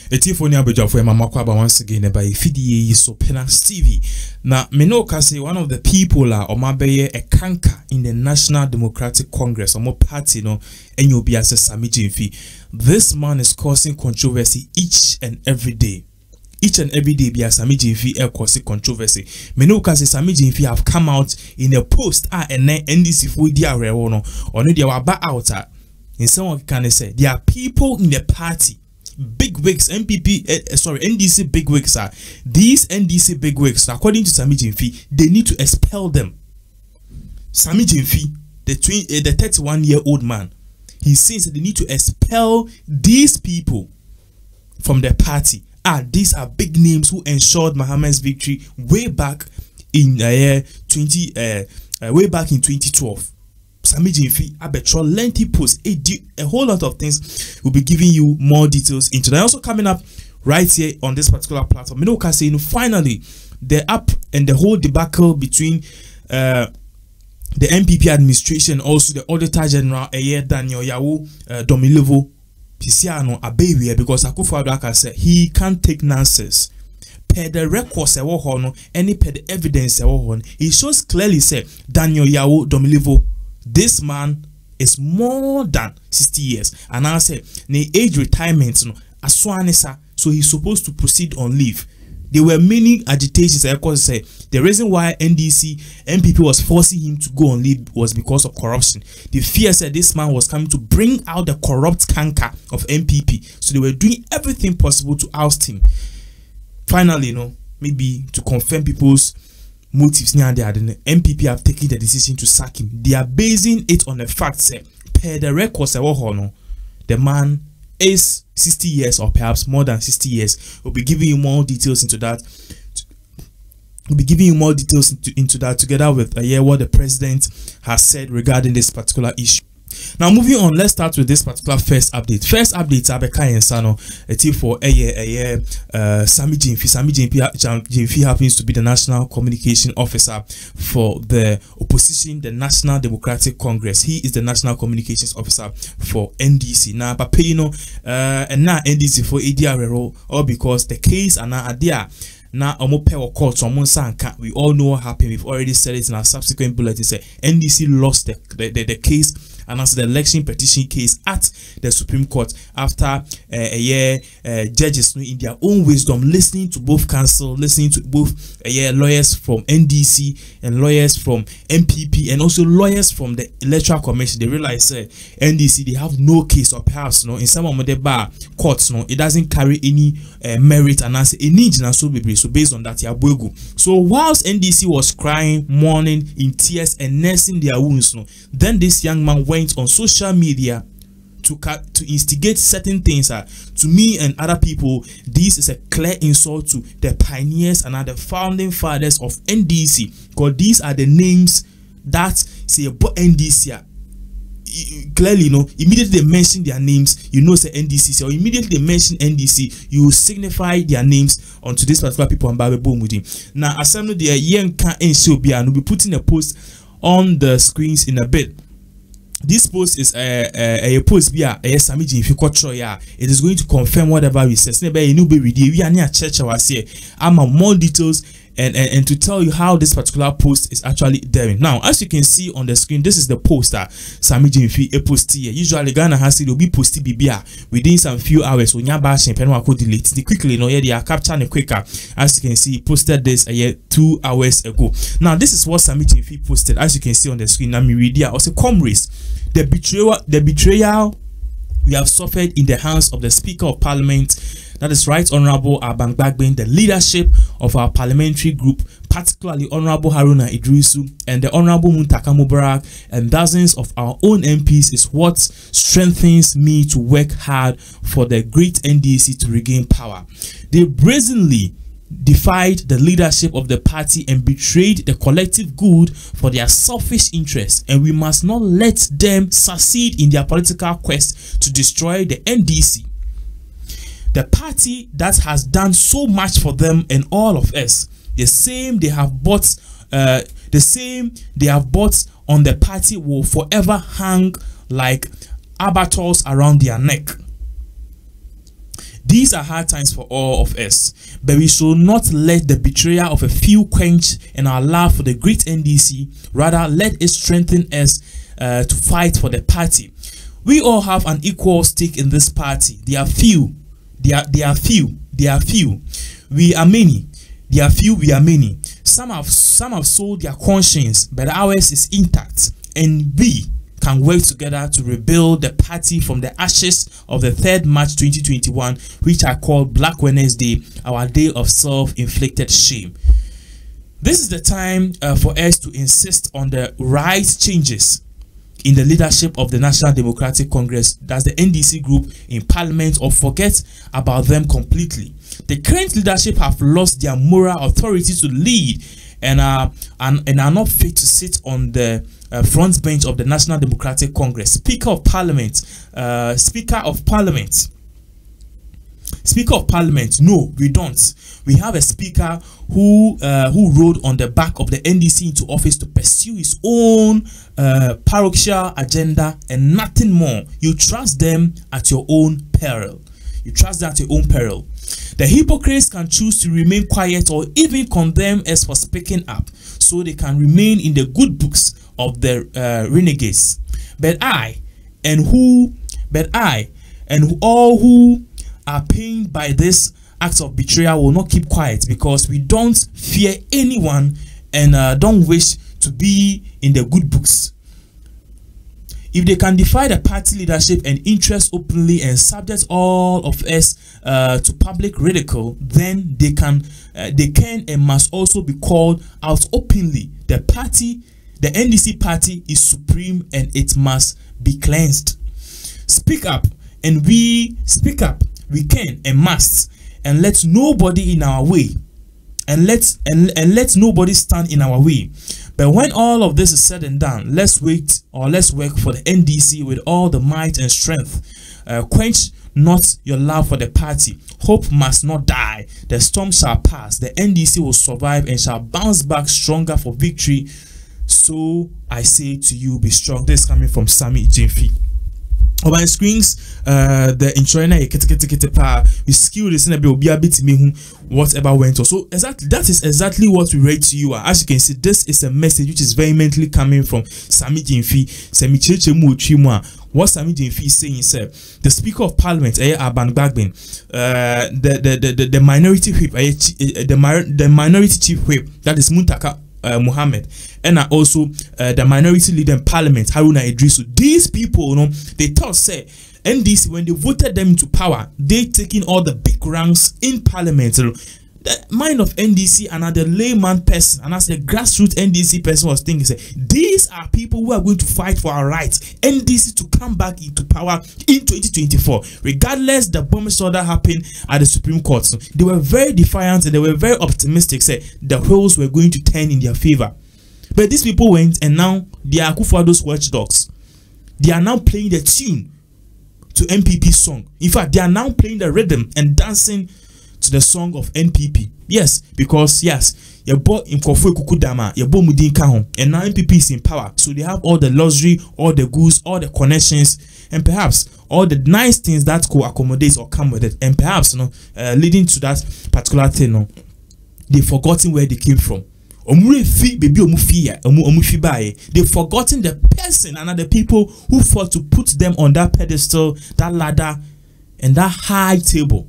Etifonia Bejafo Mama Kwaba once again by Fidi so Pinax TV. Now Menoka say one of the people are Omabeye a canker in the National Democratic Congress or more party no and you'll be as a Sammy Gyamfi. This man is causing controversy each and every day. Each and every day, be a Sammy Gyamfi causing controversy. Menoka say Sammy Gyamfi have come out in a post and NDC for dia rewono or no dia waba out. In someone can say there are people in the party. Big wigs, NDC big wigs are these NDC big wigs. According to Sammy Gyamfi, they need to expel them. Sammy Gyamfi, the 31-year-old man, he says that they need to expel these people from the party. These are big names who ensured Mohammed's victory way back in 2012. Sammy Gyamfi abetro lengthy post a whole lot of things. We'll be giving you more details into that. Also coming up right here on this particular platform, Menoka saying finally the up and the whole debacle between the MPP administration, also the Auditor General Daniel Yawo Domilevo Pisiano Abewe, because Akufo-Addo said he can't take nonsense. Per the records any per the evidence it shows clearly say Daniel Yawo Domilevo, this man is more than 60 years, and I say the age retirement no aswanisa, so he's supposed to proceed on leave. There were many agitations. Of course, say the reason why MPP was forcing him to go on leave was because of corruption. The fear said this man was coming to bring out the corrupt canker of MPP, so they were doing everything possible to oust him. Finally, maybe to confirm people's motives near the MPP have taken the decision to sack him. They are basing it on the fact that per the records the man is 60 years or perhaps more than 60 years. We'll be giving you more details into that. We'll be giving you more details into that together with what the president has said regarding this particular issue. Now moving on, let's start with this particular first update. First update, Abeka Yensano, a tip for Sammy Gyamfi. Sammy Gyamfi happens to be the National Communication Officer for the opposition, the National Democratic Congress. He is the National Communications Officer for NDC. Now, but and now NDC for ADR or because the case and now idea. Now, court, we all know what happened. We've already said it in our subsequent bulletin. NDC lost the case, and as the election petition case at the Supreme Court after judges in their own wisdom listening to both counsel, listening to both lawyers from NDC and lawyers from MPP and also lawyers from the Electoral Commission. They realize NDC they have no case, or perhaps in some of the bar courts it doesn't carry any merit, and as any so based on that so whilst NDC was crying, mourning in tears and nursing their wounds, then this young man went on social media to instigate certain things. To me and other people, this is a clear insult to the pioneers and the founding fathers of NDC, because these are the names that say about NDC. Clearly, immediately they mention their names, say NDC. So immediately they mention NDC, you signify their names onto this particular people and Bible boom with him. Now, as some of the young can and we'll be putting a post on the screens in a bit. This post is a post via Sammy Gyamfi. It is going to confirm whatever we said. We are near church. I'm more details and to tell you how this particular post is actually there. Now, as you can see on the screen, this is the post that Sammy Gyamfi post here. Usually Ghana has it will be posted within some few hours. So delete it quickly. They are capturing quicker. As you can see, he posted this 2 hours ago. Now, this is what Sammy Gyamfi posted. As you can see on the screen, let me read here. Also, comrades, the betrayal we have suffered in the hands of the Speaker of Parliament, that is Right Honorable Alban Bagbin, the leadership of our parliamentary group, particularly Honorable Haruna Iddrissu and the Honorable Muntanka and dozens of our own MPs, is what strengthens me to work hard for the great NDC to regain power. They brazenly defied the leadership of the party and betrayed the collective good for their selfish interests, and we must not let them succeed in their political quest to destroy the NDC, the party that has done so much for them and all of us. The same they have bought on the party will forever hang like albatross around their neck. These are hard times for all of us, but we should not let the betrayal of a few quench in our love for the great NDC. Rather, let it strengthen us to fight for the party. We all have an equal stake in this party. They are few. They are few. We are many. They are few. We are many. Some have sold their conscience, but ours is intact, and we can work together to rebuild the party from the ashes of the 3rd March 2021, which I call Black Wednesday, our day of self-inflicted shame. This is the time for us to insist on the right changes in the leadership of the National Democratic Congress, that's the NDC group in Parliament, or forget about them completely. The current leadership have lost their moral authority to lead and are not fit to sit on the front bench of the National Democratic Congress. Speaker of Parliament, no, we don't. We have a speaker who rode on the back of the NDC into office to pursue his own parochial agenda and nothing more. You trust them at your own peril. The hypocrites can choose to remain quiet or even condemn us for speaking up, so they can remain in the good books of the renegades. But I and all who are pained by this act of betrayal will not keep quiet, because we don't fear anyone and don't wish to be in the good books. If they can defy the party leadership and interest openly and subject all of us to public ridicule, then they can and must also be called out openly. The NDC party is supreme and it must be cleansed. Speak up, and we speak up. We can and must, and let nobody in our way, and let nobody stand in our way. But when all of this is said and done, let's work for the NDC with all the might and strength. Quench not your love for the party. Hope must not die. The storm shall pass. The NDC will survive and shall bounce back stronger for victory. So I say to you, be strong. This is coming from Sammy Gyamfi. On my screens, the introina we skill this and be a bit me whatever went on. So exactly that is exactly what we read to you. As you can see, this is a message which is vehemently coming from Sammy Gyamfi. What Sammy Gyamfi is saying is the Speaker of Parliament, Alban Bagbin, the minority whip, the minority chief whip, that is Muntanka, Mohammed, and also the minority leader in Parliament, Haruna Iddrissu. These people, you know, they thought say NDC, when they voted them into power, they taking all the big ranks in Parliament. You know, the mind of NDC and the layman person and as the grassroots NDC person was thinking, say these are people who are going to fight for our rights. NDC to come back into power in 2024, regardless the bombing order happened at the Supreme Court. So they were very defiant and they were very optimistic. Say the wheels were going to turn in their favor. But these people went and now they are those watchdogs. They are now playing the tune to MPP's song. In fact, they are now playing the rhythm and dancing to the song of NPP. Yes, because yes, you bought in Kofu Kukudama, you bought Mudin Kahon, and now NPP is in power. So they have all the luxury, all the goods, all the connections, and perhaps all the nice things that could accommodate or come with it. And perhaps, you know, leading to that particular thing, you know, they've forgotten where they came from. They've forgotten the person and the people who fought to put them on that pedestal, that ladder, and that high table.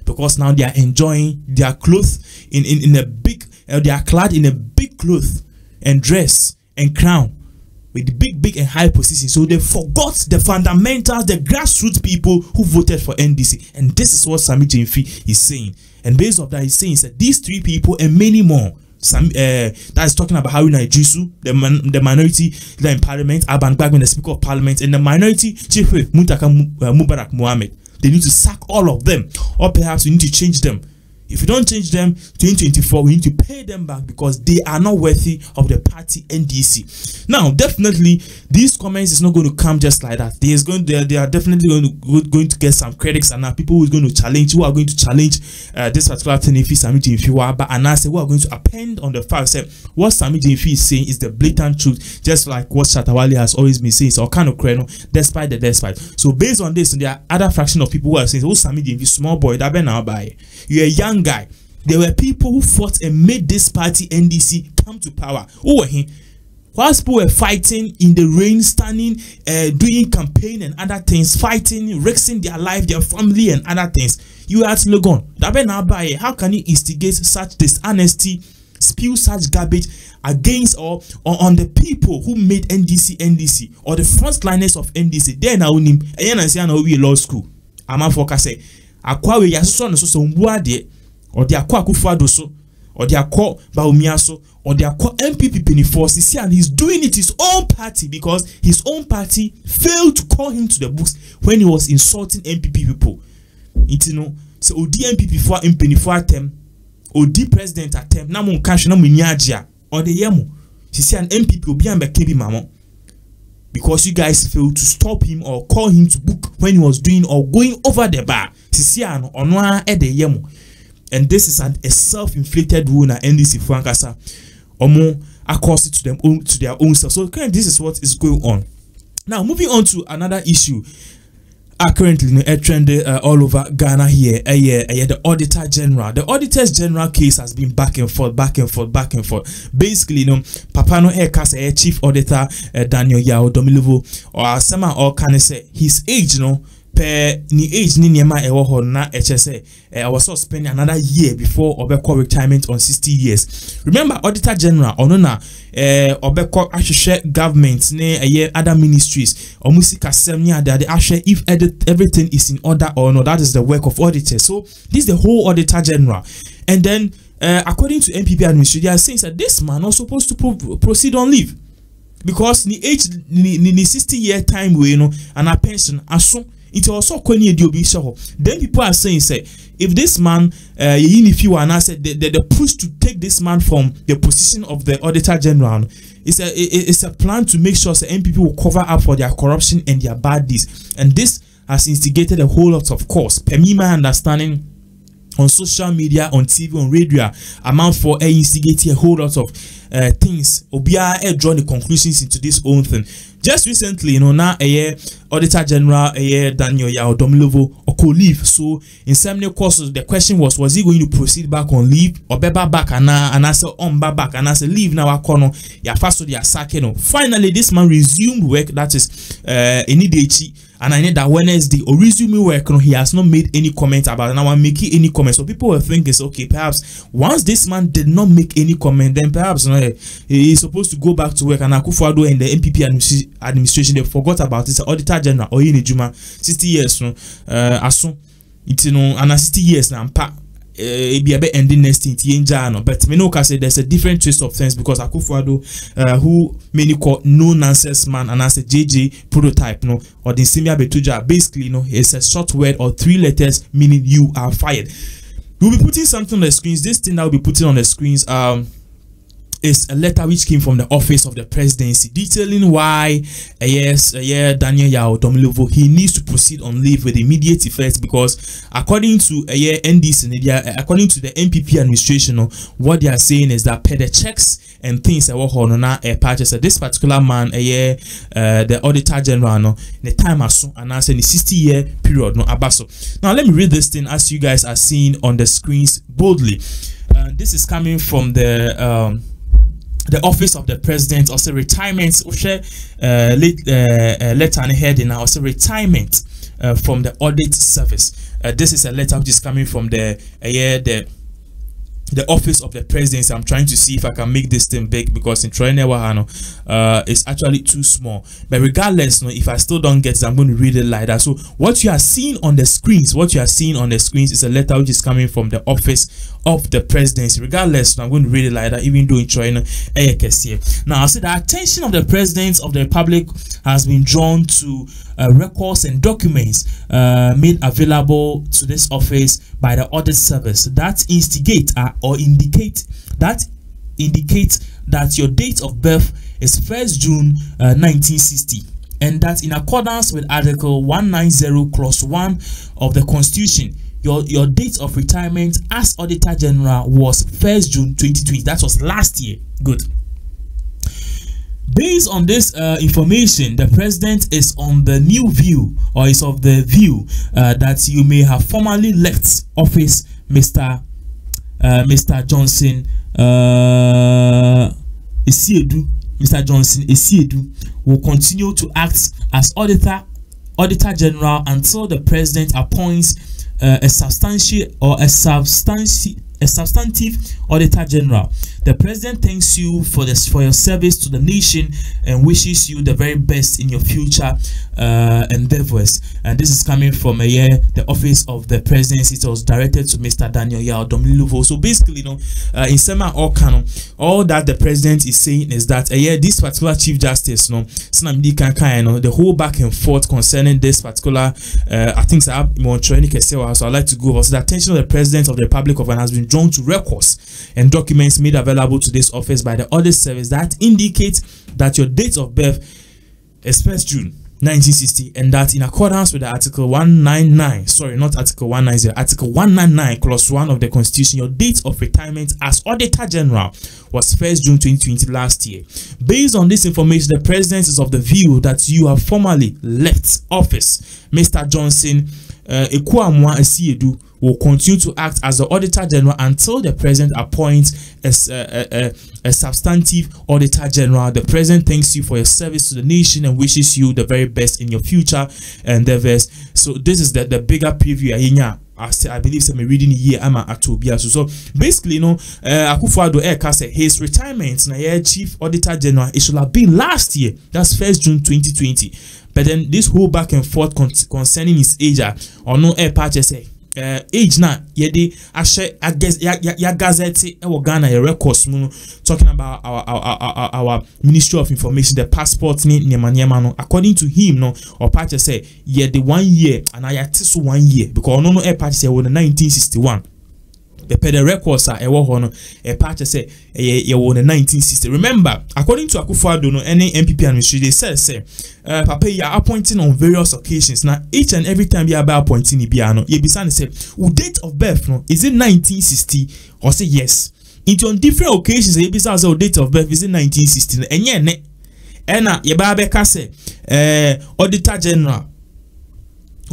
Because now they are enjoying their clothes in a big, they are clad in a big cloth and dress and crown with the big and high position. So they forgot the fundamentals, the grassroots people who voted for NDC. And this is what Sammy Gyamfi is saying. And based on that, he's saying that these three people and many more, that is talking about Haruna Iddrissu, the minority leader in Parliament, Alban Bagbin, the Speaker of Parliament, and the minority chief whip, Muntanka Mohammed. They need to sack all of them, or perhaps we need to change them. If you don't change them 2024, we need to pay them back because they are not worthy of the party NDC. Now, definitely, these comments is not going to come just like that. They are definitely going to get some critics, and now people who are going to challenge this particular thing if Sammy Gyamfi Mahama, and I say we are going to append on the fact that what Sammy Gyamfi is saying is the blatant truth, just like what Shatawale has always been saying. It's all kind of credible, despite the despite. So based on this, there are other fraction of people who are saying, "Oh, Sammy Gyamfi, small boy, that be now by you're a young guy." There were people who fought and made this party NDC come to power. Oh, whilst people were fighting in the rain, standing, doing campaign and other things, fighting, risking their life, their family and other things, you are at Logon. How can you instigate such dishonesty, spew such garbage against or on the people who made NDC or the frontliners of NDC? They now him and we law school. I'm focusing. Akwa we yaso so mbuade or the akwa Akufo-Addo so or the akwa Baumiaso or the akwa MPP Pennyforce, and he's doing it his own party because his own party failed to call him to the books when he was insulting MPP people. You know, so OD MPP for Pennyforce attempt, OD president attempt, na mon cash na munyajia or the yemu. She an MPP will be on KB Mama because you guys failed to stop him or call him to book when he was doing or going over the bar. And this is a self-inflicted wound at NDC Frankasa or more across it to their own self. So currently this is what is going on. Now moving on to another issue currently trending all over Ghana here. The Auditor General. The Auditors General case has been back and forth. Basically, Papa no Chief Auditor Daniel Yao Domilovo or Sama or can say his age, per ni age ni niema ewo na HSA I was also spending another year before Obeko retirement on 60 years. Remember, Auditor General onona Obeko ashare government ne other ministries omusi kasem ni ade ashare if everything is in order or no. That is the work of auditors. So this is the whole Auditor General. And then according to MPP administration, they are saying that this man was supposed to proceed on leave because ni age ni 60-year time we and a pension aso. It also then people are saying, say, if this man, if you and I said the push to take this man from the position of the Auditor General, it's a plan to make sure that MPP will cover up for their corruption and their bad deeds. And this has instigated a whole lot of course. Per me, my understanding, on social media, on TV, on radio, amount for instigating a whole lot of things. Obia drawn the conclusions into this own thing. Just recently, now Auditor General Daniel Yao Domilovo could leave. So in some courses, the question was he going to proceed back on leave or beba back and I said on back and I said leave now corner ya first so they are sacking. Finally, this man resumed work. That is Enidechi. And I know that Wednesday or resuming work, he has not made any comment about it. Now I'm making any comment. So people were thinking, okay, perhaps once this man did not make any comment, then perhaps he is supposed to go back to work. And Akufo-Addo and the MPP administration, they forgot about it. Auditor General or Juma 60 years, aso, and 60 years now. Be a bit ending next thing but me no can say there's a different twist of things because Akufo-Addo who many call no nonsense man and as a JJ prototype or the Simia Betuja basically it's a short word or 3 letters meaning you are fired. We'll be putting something on the screens. This thing that we'll be putting on the screens is a letter which came from the office of the presidency detailing why Daniel Yao Domilovo he needs to proceed on leave with immediate effect because according to NDC according to the MPP administration what they are saying is that per the checks and things that were purchased this particular man the Auditor General the time as soon and in the 60-year period abaso. Now let me read this thing as you guys are seeing on the screens boldly. This is coming from the office of the president, also retirement, letter and heading, also retirement from the audit service. This is a letter which is coming from the the office of the presidency. I'm trying to see if I can make this thing big because in Troy it's actually too small. But regardless, if I still don't get it, I'm going to read it like that. So what you are seeing on the screens, is a letter which is coming from the office of the presidency. Regardless, I'm going to read it like that, even though in Troy now I say the attention of the president of the republic has been drawn to records and documents made available to this office by the audit service that indicate that your date of birth is 1st June 1960, and that in accordance with Article 190 Clause 1 of the Constitution, your date of retirement as Auditor General was 1st June 2020. That was last year. Good. Based on this information, the president is on the new view, or is of the view that you may have formally left office. Mr. Johnson Esiedu will continue to act as Auditor General until the president appoints a substantive Auditor General. The president thanks you for your service to the nation and wishes you the very best in your future endeavors. And this is coming from the office of the presidency. It was directed to Mr. Daniel Yao Dominiluvo. So basically, in sema all that the president is saying is that this particular chief justice, the whole back and forth concerning this particular I think so I'd like to go over. So the attention of the president of the Republic of Ghana has been drawn to records and documents made available to this office by the audit service that indicate that your date of birth is 1st June 1960, and that in accordance with the Article 199, sorry, not Article 190, Article 199 Clause 1 of the Constitution, your date of retirement as Auditor General was 1st June 2020 last year. Based on this information, the president is of the view that you have formally left office. Mr. Johnson Esiedu will continue to act as the Auditor General until the president appoints a substantive Auditor General. The president thanks you for your service to the nation and wishes you the very best in your future endeavors. So this is the bigger preview. I believe some reading here I'm at Tobia. So basically, Akufo-Addo said his retirement chief Auditor General, it should have been last year. That's 1st June 2020. But then this whole back and forth concerning his age, or no say age na yede ashe ya gazette Ghana records talking about our Ministry of Information, the passport ni no. According to him or party say the 1 year and I so 1 year because no party say was 1961. The records are a party say you won in 1960. Remember, according to Akufo-Addo, any MPP administration, they say Papa, you are appointing on various occasions. Now, each and every time you are appointing Ibiano, you be say, date of birth, is it 1960? Or say yes. Into on different occasions, you be say, date of birth is it 1960? And yeah, you be say, Auditor General.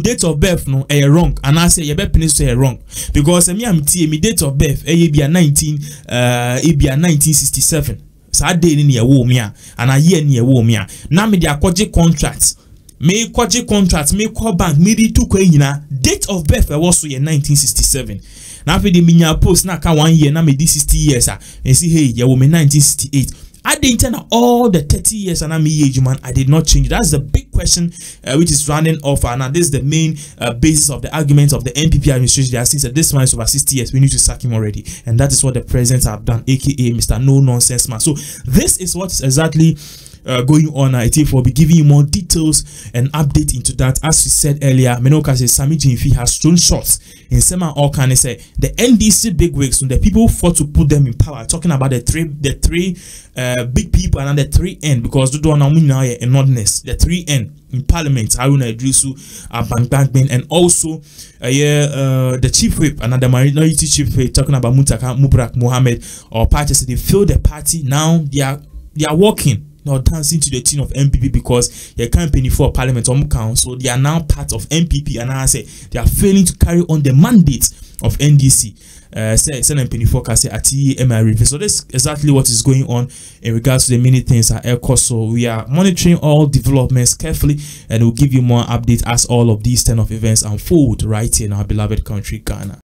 Date of birth wrong, and I say you better say wrong because me date of birth be 1967. So I did in your womb and a year near womb ya. Now me their contracts. Me contracts, me call bank, me to date of birth was 1967. Now for the minya post na 1 year, now me 60 years and see hey you woman 1968. I didn't all the 30 years and I'm age man. I did not change. That's the big question which is running off, and this is the main basis of the argument of the NPP administration. They are saying that this man is over 60 years. We need to sack him already, and that is what the presidents have done, aka Mr. No Nonsense Man. So this is what is exactly going on. I think we'll be giving you more details and update into that. As we said earlier, Menoka says Sammy Gyamfi has thrown shots in Sema Orkan. Say the NDC bigwigs, the people who fought to put them in power, talking about the three big people and the 3N, because they don't know in oddness, the 3N in Parliament, Haruna, Iddrissu, Alban Bagbin, and also the chief whip, another minority chief whip, talking about Muntanka, Mohammed, or parties. They failed the party. Now they are walking, dancing to the tune of MPP because they can't pay for Parliament on council. They are now part of MPP, and I say they are failing to carry on the mandate of NDC. So this is exactly what is going on in regards to the many things at ECO. So we are monitoring all developments carefully, and we'll give you more updates as all of these 10 of events unfold right here in our beloved country, Ghana.